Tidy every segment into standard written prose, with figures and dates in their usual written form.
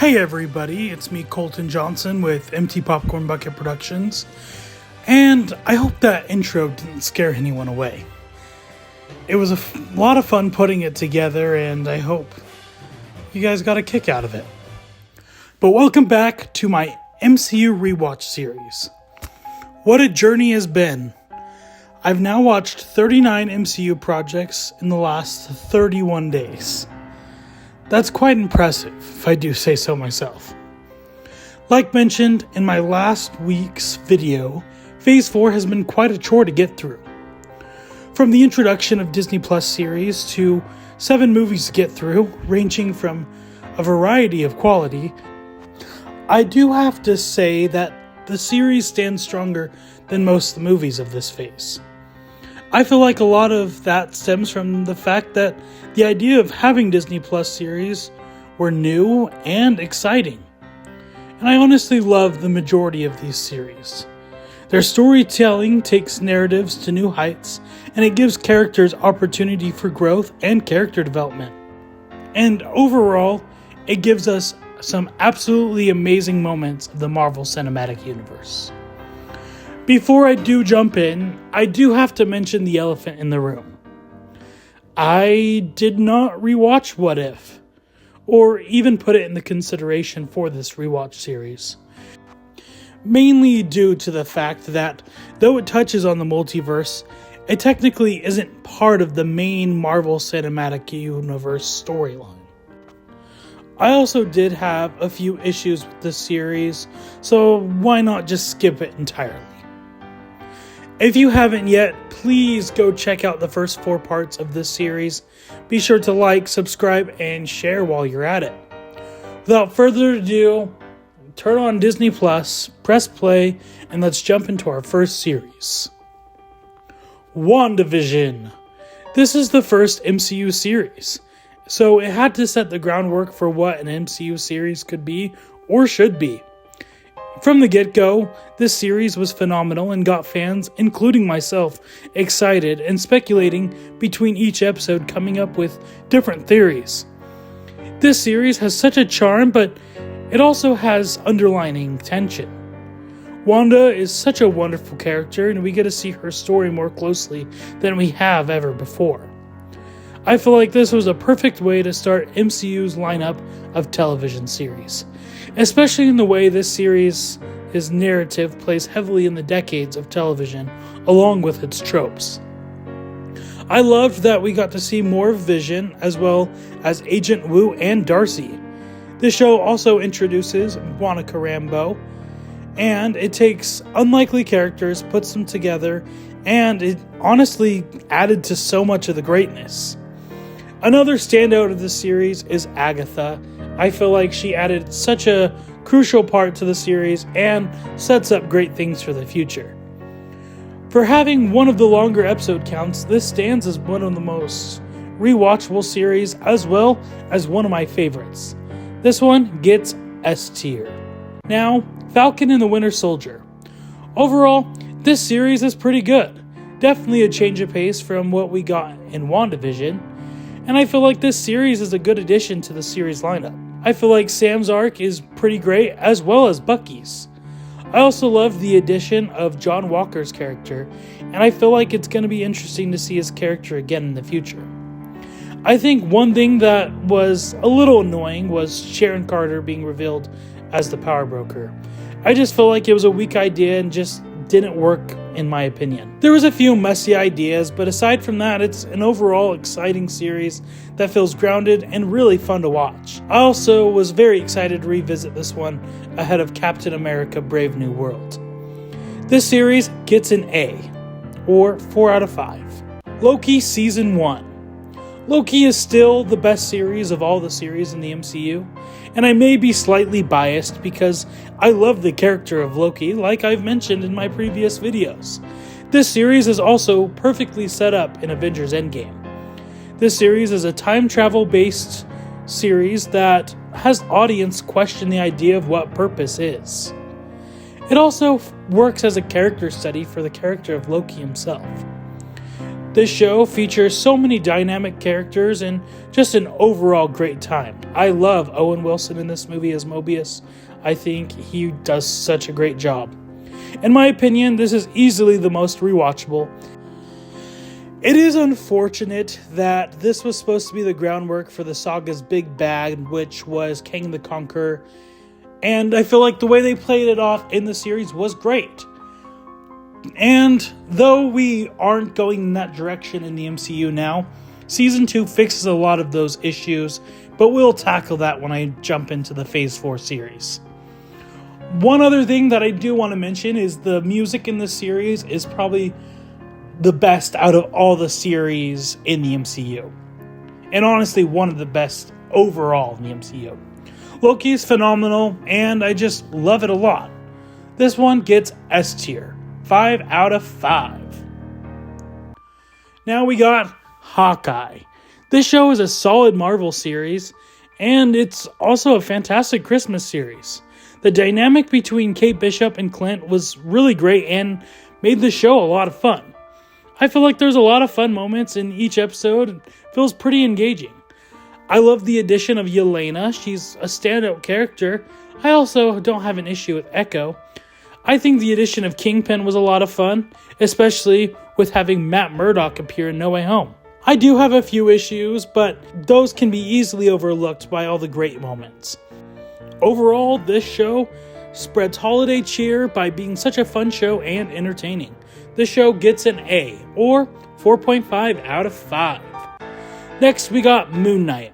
Hey everybody, it's me Colton Johnson with MT Popcorn Bucket Productions, and I hope that intro didn't scare anyone away. It was a lot of fun putting it together, and I hope you guys got a kick out of it. But welcome back to my MCU Rewatch Series. What a journey has been. I've now watched 39 MCU projects in the last 31 days. That's quite impressive, if I do say so myself. Like mentioned in my last week's video, Phase 4 has been quite a chore to get through. From the introduction of Disney Plus series to 7 movies to get through, ranging from a variety of quality, I do have to say that the series stands stronger than most of the movies of this phase. I feel like a lot of that stems from the fact that the idea of having Disney Plus series were new and exciting. And I honestly love the majority of these series. Their storytelling takes narratives to new heights, and it gives characters opportunity for growth and character development. And overall, it gives us some absolutely amazing moments of the Marvel Cinematic Universe. Before I do jump in, I do have to mention the elephant in the room. I did not rewatch What If, or even put it in the consideration for this rewatch series. Mainly due to the fact that, though it touches on the multiverse, it technically isn't part of the main Marvel Cinematic Universe storyline. I also did have a few issues with this series, so why not just skip it entirely? If you haven't yet, please go check out the first 4 parts of this series. Be sure to like, subscribe, and share while you're at it. Without further ado, turn on Disney Plus, press play, and let's jump into our first series. WandaVision. This is the first MCU series, so it had to set the groundwork for what an MCU series could be or should be. From the get-go, this series was phenomenal and got fans, including myself, excited and speculating between each episode, coming up with different theories. This series has such a charm, but it also has underlining tension. Wanda is such a wonderful character, and we get to see her story more closely than we have ever before. I feel like this was a perfect way to start MCU's lineup of television series, especially in the way this series' narrative plays heavily in the decades of television, along with its tropes. I loved that we got to see more of Vision, as well as Agent Woo and Darcy. This show also introduces Monica Rambeau, and it takes unlikely characters, puts them together, and it honestly added to so much of the greatness. Another standout of the series is Agatha. I feel like she added such a crucial part to the series and sets up great things for the future. For having one of the longer episode counts, this stands as one of the most rewatchable series, as well as one of my favorites. This one gets S tier. Now, Falcon and the Winter Soldier. Overall, this series is pretty good. Definitely a change of pace from what we got in WandaVision. And I feel like this series is a good addition to the series lineup. I feel like Sam's arc is pretty great, as well as Bucky's. I also love the addition of John Walker's character, and I feel like it's going to be interesting to see his character again in the future. I think one thing that was a little annoying was Sharon Carter being revealed as the power broker. I just felt like it was a weak idea and just didn't work, in my opinion. There was a few messy ideas, but aside from that, it's an overall exciting series that feels grounded and really fun to watch. I also was very excited to revisit this one ahead of Captain America: Brave New World. This series gets an A, or 4 out of 5. Loki Season 1. Loki is still the best series of all the series in the MCU, and I may be slightly biased because I love the character of Loki, like I've mentioned in my previous videos. This series is also perfectly set up in Avengers Endgame. This series is a time travel based series that has audience question the idea of what purpose is. It also works as a character study for the character of Loki himself. This show features so many dynamic characters and just an overall great time. I love Owen Wilson in this movie as Mobius. I think he does such a great job. In my opinion, this is easily the most rewatchable. It is unfortunate that this was supposed to be the groundwork for the saga's big bad, which was Kang the Conqueror, and I feel like the way they played it off in the series was great. And though we aren't going in that direction in the MCU now, Season 2 fixes a lot of those issues, but we'll tackle that when I jump into the Phase 4 series. One other thing that I do want to mention is the music in this series is probably the best out of all the series in the MCU. And honestly, one of the best overall in the MCU. Loki is phenomenal, and I just love it a lot. This one gets S tier. 5 out of 5. Now we got Hawkeye. This show is a solid Marvel series, and it's also a fantastic Christmas series. The dynamic between Kate Bishop and Clint was really great and made the show a lot of fun. I feel like there's a lot of fun moments in each episode. It feels pretty engaging. I love the addition of Yelena. She's a standout character. I also don't have an issue with Echo. I think the addition of Kingpin was a lot of fun, especially with having Matt Murdock appear in No Way Home. I do have a few issues, but those can be easily overlooked by all the great moments. Overall, this show spreads holiday cheer by being such a fun show and entertaining. This show gets an A, or 4.5 out of 5. Next, we got Moon Knight.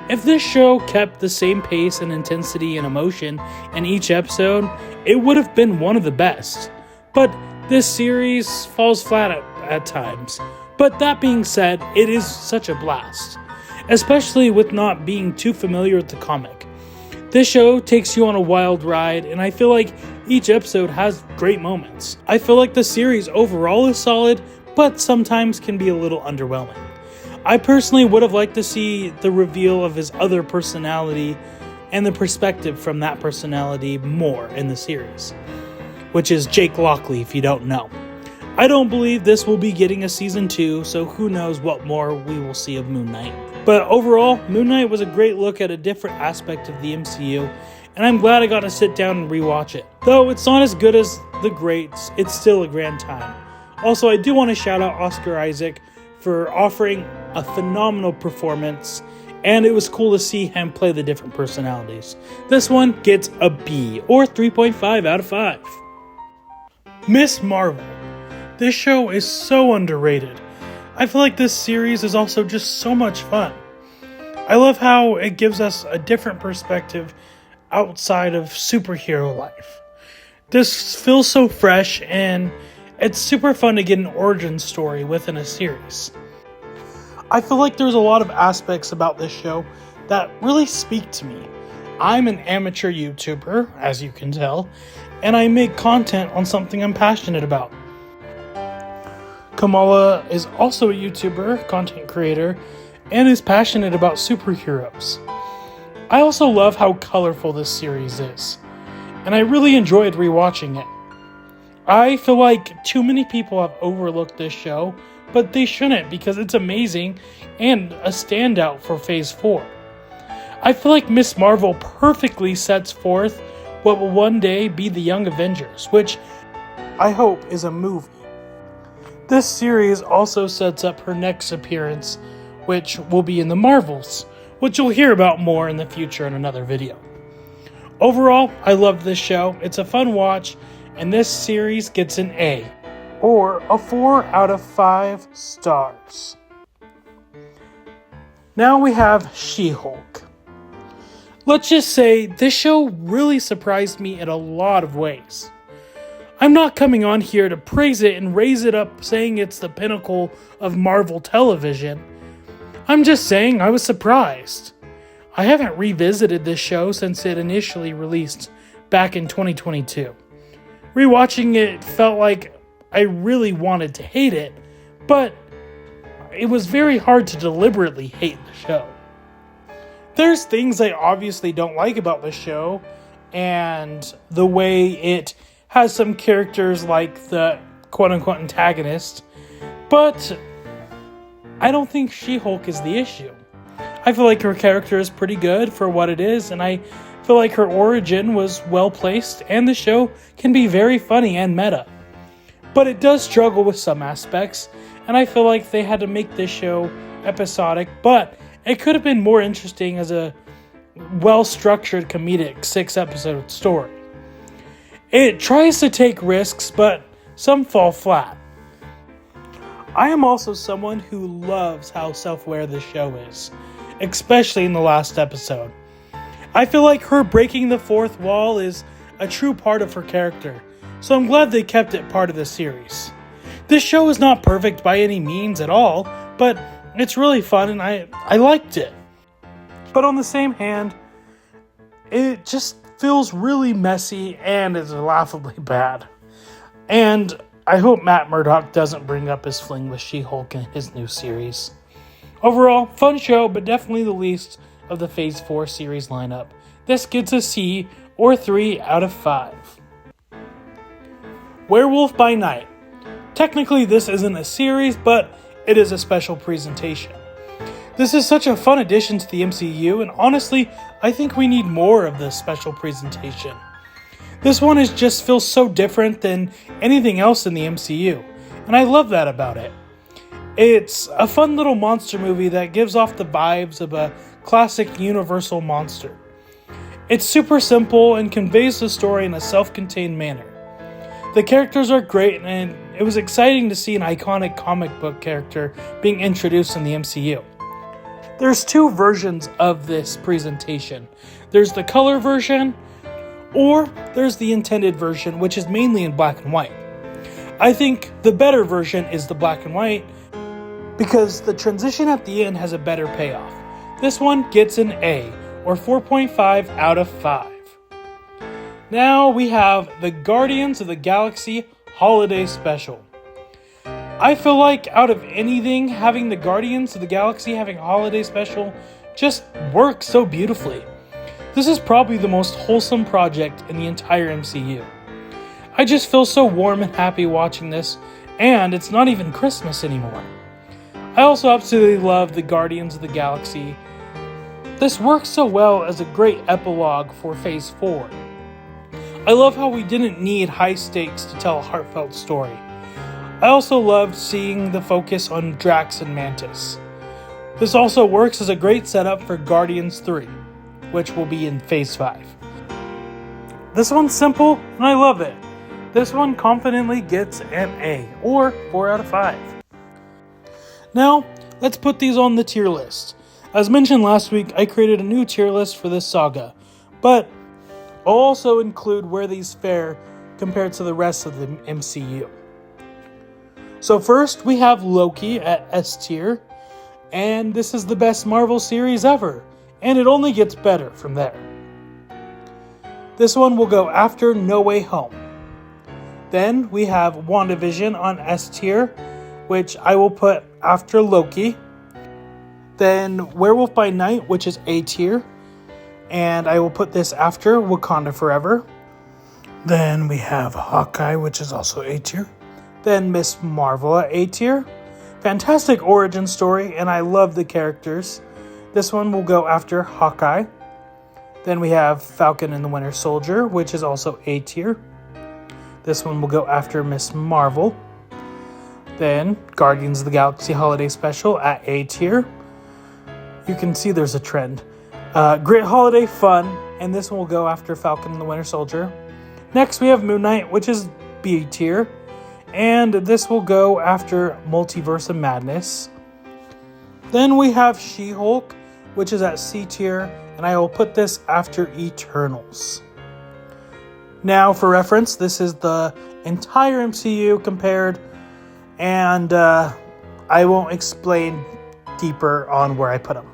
If this show kept the same pace and intensity and emotion in each episode, it would have been one of the best. But this series falls flat at times. But that being said, it is such a blast, especially with not being too familiar with the comic. This show takes you on a wild ride, and I feel like each episode has great moments. I feel like the series overall is solid, but sometimes can be a little underwhelming. I personally would have liked to see the reveal of his other personality and the perspective from that personality more in the series, which is Jake Lockley, if you don't know. I don't believe this will be getting a season 2, so who knows what more we will see of Moon Knight. But overall, Moon Knight was a great look at a different aspect of the MCU, and I'm glad I got to sit down and rewatch it. Though it's not as good as the greats, it's still a grand time. Also, I do want to shout out Oscar Isaac for offering a phenomenal performance, and it was cool to see him play the different personalities. This one gets a B, or 3.5 out of 5. Miss Marvel. This show is so underrated. I feel like this series is also just so much fun. I love how it gives us a different perspective outside of superhero life. This feels so fresh, and it's super fun to get an origin story within a series. I feel like there's a lot of aspects about this show that really speak to me. I'm an amateur YouTuber, as you can tell, and I make content on something I'm passionate about. Kamala is also a YouTuber, content creator, and is passionate about superheroes. I also love how colorful this series is, and I really enjoyed rewatching it. I feel like too many people have overlooked this show, but they shouldn't because it's amazing and a standout for Phase 4. I feel like Miss Marvel perfectly sets forth what will one day be the Young Avengers, which I hope is a movie. This series also sets up her next appearance, which will be in the Marvels, which you'll hear about more in the future in another video. Overall, I love this show. It's a fun watch, and this series gets an A, or a 4 out of 5 stars. Now we have She-Hulk. Let's just say this show really surprised me in a lot of ways. I'm not coming on here to praise it and raise it up saying it's the pinnacle of Marvel television. I'm just saying I was surprised. I haven't revisited this show since it initially released back in 2022. Rewatching it felt like I really wanted to hate it, but it was very hard to deliberately hate the show. There's things I obviously don't like about the show, and the way it has some characters like the quote-unquote antagonist, but I don't think She-Hulk is the issue. I feel like her character is pretty good for what it is, and I feel like her origin was well placed, and the show can be very funny and meta. But it does struggle with some aspects, and I feel like they had to make this show episodic, but it could have been more interesting as a well-structured comedic 6-episode story. It tries to take risks, but some fall flat. I am also someone who loves how self-aware this show is, especially in the last episode. I feel like her breaking the fourth wall is a true part of her character, so I'm glad they kept it part of the series. This show is not perfect by any means at all, but it's really fun and I liked it. But on the same hand, it just feels really messy and is laughably bad. And I hope Matt Murdock doesn't bring up his fling with She-Hulk in his new series. Overall, fun show, but definitely the least of the Phase 4 series lineup. This gets a C or 3 out of 5. Werewolf by Night. Technically, this isn't a series, but it is a special presentation. This is such a fun addition to the MCU, and honestly, I think we need more of this special presentation. This one just feels so different than anything else in the MCU, and I love that about it. It's a fun little monster movie that gives off the vibes of a classic Universal monster. It's super simple and conveys the story in a self-contained manner. The characters are great, and it was exciting to see an iconic comic book character being introduced in the MCU. There's 2 versions of this presentation. There's the color version, or there's the intended version, which is mainly in black and white. I think the better version is the black and white, because the transition at the end has a better payoff. This one gets an A, or 4.5 out of 5. Now we have the Guardians of the Galaxy Holiday Special. I feel like out of anything, having the Guardians of the Galaxy having a holiday special just works so beautifully. This is probably the most wholesome project in the entire MCU. I just feel so warm and happy watching this, and it's not even Christmas anymore. I also absolutely love the Guardians of the Galaxy. This works so well as a great epilogue for Phase 4. I love how we didn't need high stakes to tell a heartfelt story. I also loved seeing the focus on Drax and Mantis. This also works as a great setup for Guardians 3, which will be in Phase 5. This one's simple, and I love it. This one confidently gets an A, or 4 out of 5. Now, let's put these on the tier list. As mentioned last week, I created a new tier list for this saga, but I'll also include where these fare compared to the rest of the MCU. So first, we have Loki at S tier, and this is the best Marvel series ever, and it only gets better from there. This one will go after No Way Home. Then we have WandaVision on S tier, which I will put after Loki. Then Werewolf by Night, which is A tier, and I will put this after Wakanda Forever. Then we have Hawkeye, which is also A tier. Then Miss Marvel at A tier. Fantastic origin story, and I love the characters. This one will go after Hawkeye. Then we have Falcon and the Winter Soldier, which is also A tier. This one will go after Miss Marvel. Then Guardians of the Galaxy Holiday Special at A tier. You can see there's a trend. Great holiday fun, and this one will go after Falcon and the Winter Soldier. Next we have Moon Knight, which is B tier, and this will go after Multiverse of Madness. Then we have She-Hulk, which is at C tier, and I will put this after Eternals. Now for reference, this is the entire MCU compared, and I won't explain deeper on where I put them.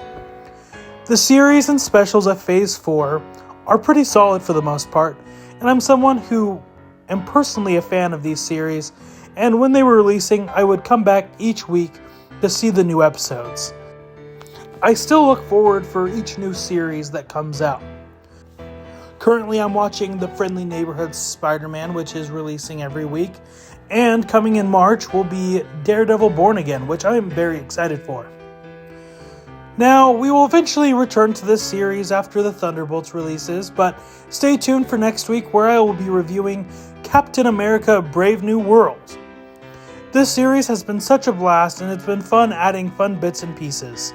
The series and specials of Phase 4 are pretty solid for the most part, and I'm someone who am personally a fan of these series, and when they were releasing, I would come back each week to see the new episodes. I still look forward for each new series that comes out. Currently, I'm watching The Friendly Neighborhood Spider-Man, which is releasing every week. And coming in March will be Daredevil Born Again, which I am very excited for. Now, we will eventually return to this series after the Thunderbolts releases, but stay tuned for next week where I will be reviewing Captain America Brave New World. This series has been such a blast, and it's been fun adding fun bits and pieces.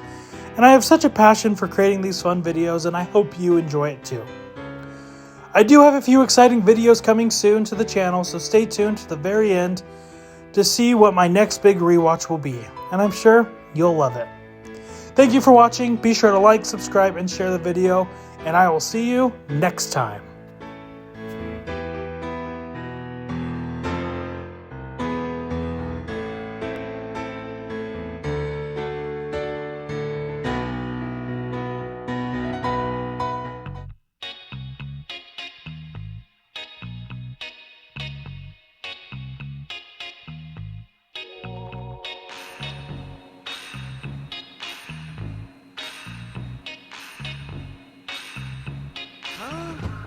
And I have such a passion for creating these fun videos, and I hope you enjoy it too. I do have a few exciting videos coming soon to the channel, so stay tuned to the very end to see what my next big rewatch will be, and I'm sure you'll love it. Thank you for watching. Be sure to like, subscribe, and share the video, and I will see you next time. Huh?